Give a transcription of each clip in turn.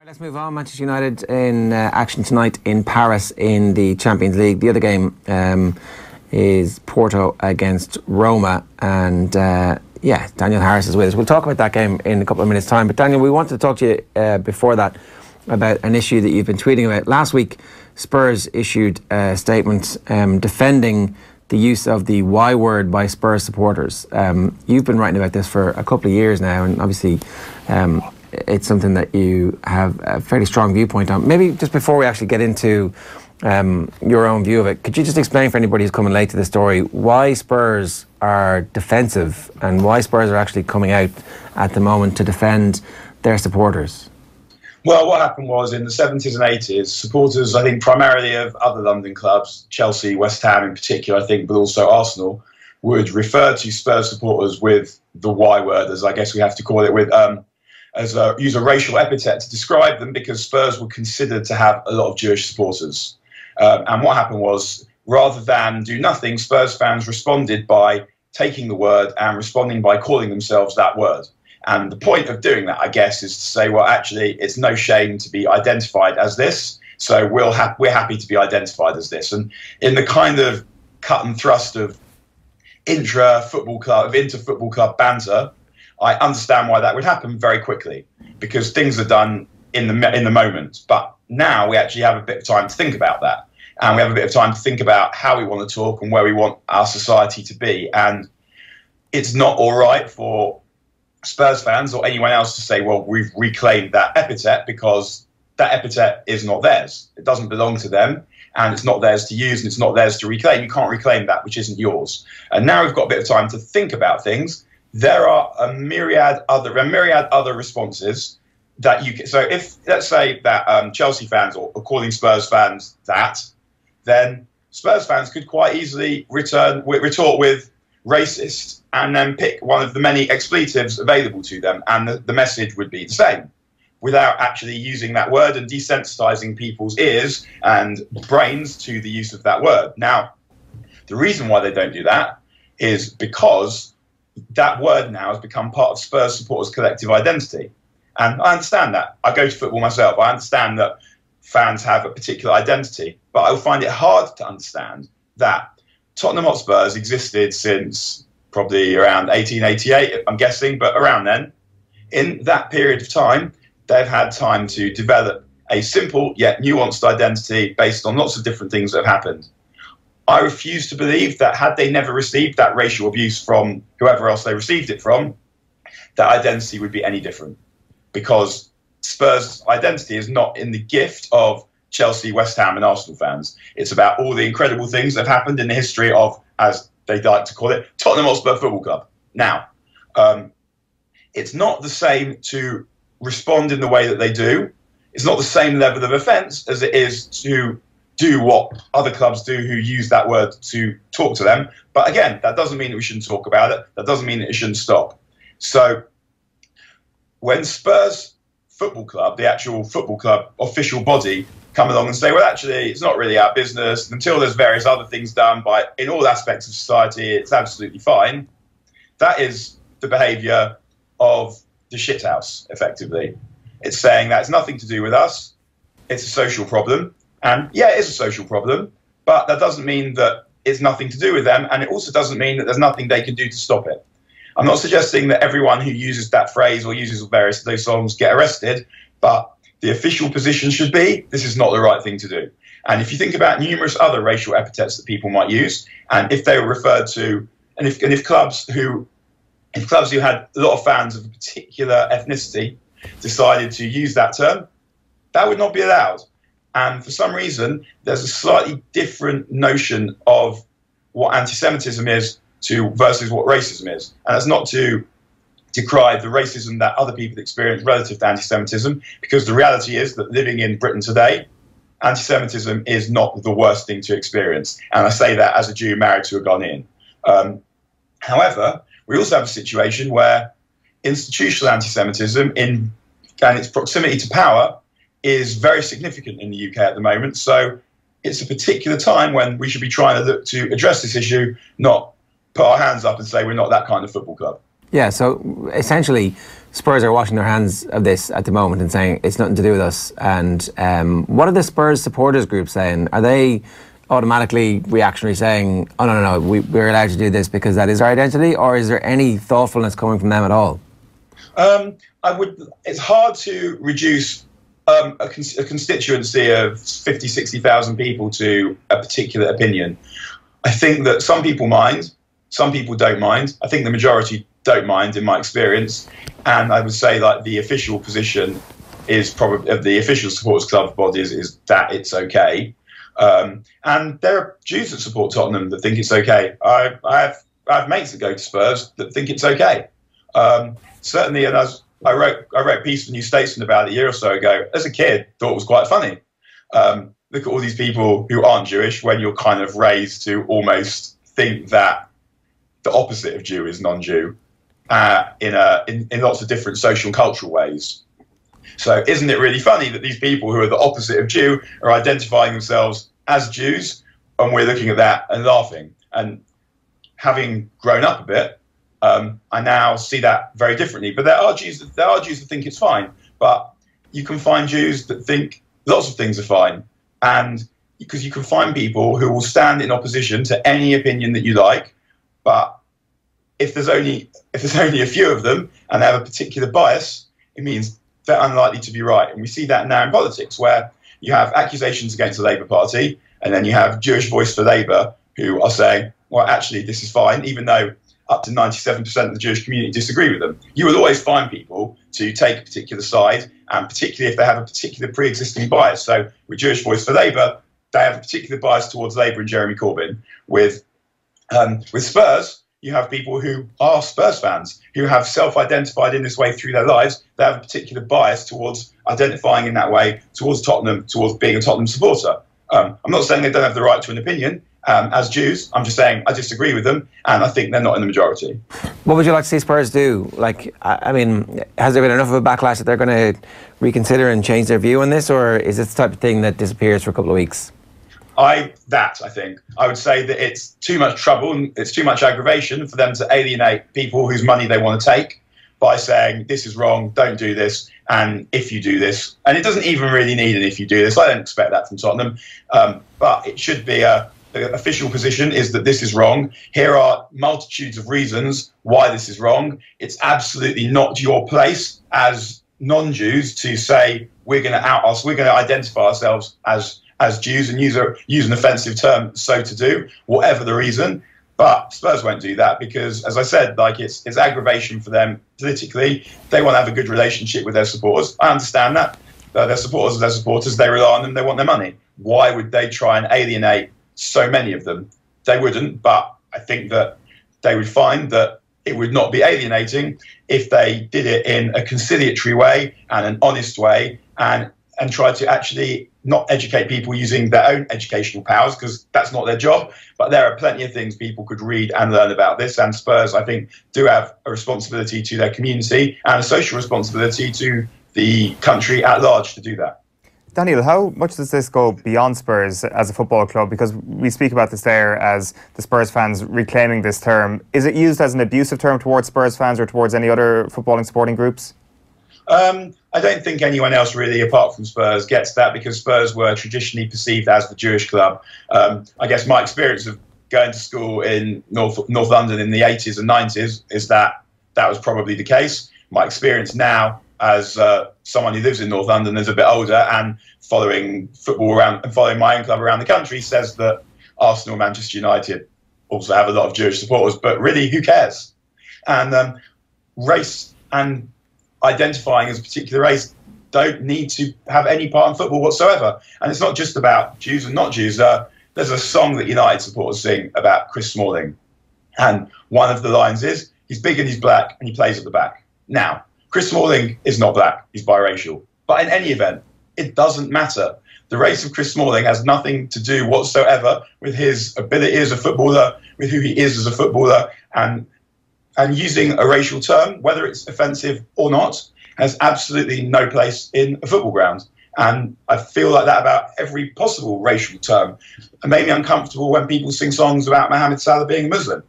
Let's move on. Manchester United in action tonight in Paris in the Champions League. The other game is Porto against Roma, and Daniel Harris is with us. We'll talk about that game in a couple of minutes' time. But Daniel, we wanted to talk to you before that about an issue that you've been tweeting about. Last week, Spurs issued a statement defending the use of the Y word by Spurs supporters. You've been writing about this for a couple of years now, and obviously it's something that you have a fairly strong viewpoint on. Maybe just before we actually get into your own view of it, could you just explain for anybody who's coming late to the story why Spurs are defensive and why Spurs are actually coming out at the moment to defend their supporters? Well, what happened was in the 70s and 80s, supporters, I think primarily of other London clubs, Chelsea, West Ham in particular, I think, but also Arsenal, would refer to Spurs supporters with the Y word, as I guess we have to call it, with use a racial epithet to describe them, because Spurs were considered to have a lot of Jewish supporters. And what happened was, rather than do nothing, Spurs fans responded by taking the word and responding by calling themselves that word. And the point of doing that, I guess, is to say, well, actually, it's no shame to be identified as this, so we're happy to be identified as this. And in the kind of cut and thrust of inter-football club banter, I understand why that would happen very quickly, because things are done in the moment. But now we actually have a bit of time to think about that, and we have a bit of time to think about how we want to talk and where we want our society to be. And it's not all right for Spurs fans or anyone else to say, well, we've reclaimed that epithet, because that epithet is not theirs. It doesn't belong to them, and it's not theirs to use, and it's not theirs to reclaim. You can't reclaim that which isn't yours. And now we've got a bit of time to think about things. There are a myriad other responses that you can. So if, let's say that Chelsea fans are calling Spurs fans that, then Spurs fans could quite easily retort with racist, and then pick one of the many expletives available to them, and the message would be the same, without actually using that word and desensitizing people's ears and brains to the use of that word. Now, the reason why they don't do that is because that word now has become part of Spurs supporters' collective identity. And I understand that. I go to football myself. I understand that fans have a particular identity, but I find it hard to understand that Tottenham Hotspurs existed since probably around 1888, I'm guessing, but around then. In that period of time, they've had time to develop a simple yet nuanced identity based on lots of different things that have happened. I refuse to believe that had they never received that racial abuse from whoever else they received it from, that identity would be any different. Because Spurs' identity is not in the gift of Chelsea, West Ham and Arsenal fans. It's about all the incredible things that have happened in the history of, as they like to call it, Tottenham Hotspur Football Club. Now, it's not the same to respond in the way that they do. It's not the same level of offence as it is to do what other clubs do who use that word to talk to them. But again, that doesn't mean that we shouldn't talk about it. That doesn't mean that it shouldn't stop. So when Spurs Football Club, the actual football club official body, come along and say, well, actually, it's not really our business, until there's various other things done in all aspects of society, it's absolutely fine. That is the behaviour of the shithouse, effectively. It's saying that it's nothing to do with us. It's a social problem. And yeah, it is a social problem, but that doesn't mean that it's nothing to do with them. And it also doesn't mean that there's nothing they can do to stop it. I'm not suggesting that everyone who uses that phrase or uses various of those songs get arrested, but the official position should be, this is not the right thing to do. And if you think about numerous other racial epithets that people might use, and if they were referred to, and if clubs who had a lot of fans of a particular ethnicity decided to use that term, that would not be allowed. And for some reason, there's a slightly different notion of what anti-Semitism is versus what racism is. And that's not to decry the racism that other people experience relative to anti-Semitism, because the reality is that living in Britain today, anti-Semitism is not the worst thing to experience. And I say that as a Jew married to a Ghanaian. However, we also have a situation where institutional anti-Semitism and its proximity to power is very significant in the UK at the moment. So it's a particular time when we should be trying to look to address this issue, not put our hands up and say we're not that kind of football club. Yeah, so essentially Spurs are washing their hands of this at the moment and saying it's nothing to do with us. And what are the Spurs supporters group saying? Are they automatically reactionary, saying, oh, no, we're allowed to do this because that is our identity? Or is there any thoughtfulness coming from them at all? It's hard to reduce a constituency of 50, 60,000 people to a particular opinion. I think that some people mind, some people don't mind. I think the majority don't mind, in my experience. And I would say like the official position is probably of the official supporters club bodies is that it's okay. And there are Jews that support Tottenham that think it's okay. I have mates that go to Spurs that think it's okay. Certainly, and as I wrote a piece for New Statesman about a year or so ago. As a kid, thought it was quite funny. Look at all these people who aren't Jewish when you're kind of raised to almost think that the opposite of Jew is non-Jew in lots of different social and cultural ways. So isn't it really funny that these people who are the opposite of Jew are identifying themselves as Jews, and we're looking at that and laughing? And having grown up a bit, I now see that very differently. But there are Jews that think it's fine. But you can find Jews that think lots of things are fine, and because you can find people who will stand in opposition to any opinion that you like. But if there's only a few of them and they have a particular bias, it means they're unlikely to be right. And we see that now in politics, where you have accusations against the Labour Party, and then you have Jewish Voice for Labour who are saying, well, actually, this is fine, even though up to 97% of the Jewish community disagree with them. You will always find people to take a particular side, and particularly if they have a particular pre-existing bias. So with Jewish Voice for Labour, they have a particular bias towards Labour and Jeremy Corbyn. With Spurs, you have people who are Spurs fans, who have self-identified in this way through their lives. They have a particular bias towards identifying in that way, towards Tottenham, towards being a Tottenham supporter. I'm not saying they don't have the right to an opinion as Jews. I'm just saying I disagree with them, and I think they're not in the majority. What would you like to see Spurs do? Like, I mean, has there been enough of a backlash that they're going to reconsider and change their view on this, or is this the type of thing that disappears for a couple of weeks? I think. I would say that it's too much trouble and it's too much aggravation for them to alienate people whose money they want to take by saying, this is wrong, don't do this, and if you do this. And it doesn't even really need an if you do this. I don't expect that from Tottenham. But it should be the official position is that this is wrong. Here are multitudes of reasons why this is wrong. It's absolutely not your place as non-Jews to say we're going to out us, we're going to identify ourselves as Jews and use an offensive term, so to do, whatever the reason. But Spurs won't do that because, as I said, like it's aggravation for them politically. They want to have a good relationship with their supporters. I understand that. Their supporters are their supporters. They rely on them. They want their money. Why would they try and alienate so many of them? They wouldn't, but I think that they would find that it would not be alienating if they did it in a conciliatory way and an honest way and try to actually not educate people using their own educational powers, because that's not their job. But there are plenty of things people could read and learn about this. And Spurs, I think, do have a responsibility to their community and a social responsibility to the country at large to do that. Daniel, how much does this go beyond Spurs as a football club? Because we speak about this there as the Spurs fans reclaiming this term. Is it used as an abusive term towards Spurs fans or towards any other footballing supporting groups? I don't think anyone else really, apart from Spurs, gets that, because Spurs were traditionally perceived as the Jewish club. I guess my experience of going to school in North London in the 80s and 90s is that was probably the case. My experience now as someone who lives in North London, is a bit older and following football around and following my own club around the country, says that Arsenal, Manchester United also have a lot of Jewish supporters, but really, who cares? And race and identifying as a particular race don't need to have any part in football whatsoever. And it's not just about Jews and not Jews. There's a song that United supporters sing about Chris Smalling, and one of the lines is, he's big and he's black and he plays at the back. Now, Chris Smalling is not black, he's biracial. But in any event, it doesn't matter. The race of Chris Smalling has nothing to do whatsoever with his ability as a footballer, with who he is as a footballer, and using a racial term, whether it's offensive or not, has absolutely no place in a football ground. And I feel like that about every possible racial term. It made me uncomfortable when people sing songs about Mohammed Salah being a Muslim.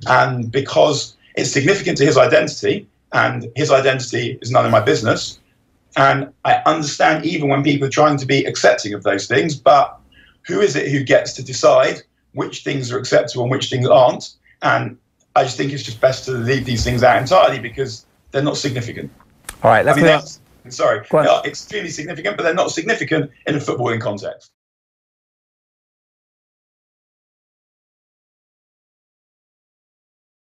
And because it's significant to his identity, and his identity is none of my business. And I understand even when people are trying to be accepting of those things, but who is it who gets to decide which things are acceptable and which things aren't? And I just think it's just best to leave these things out entirely because they're not significant. All right, let's they are extremely significant, but they're not significant in a footballing context.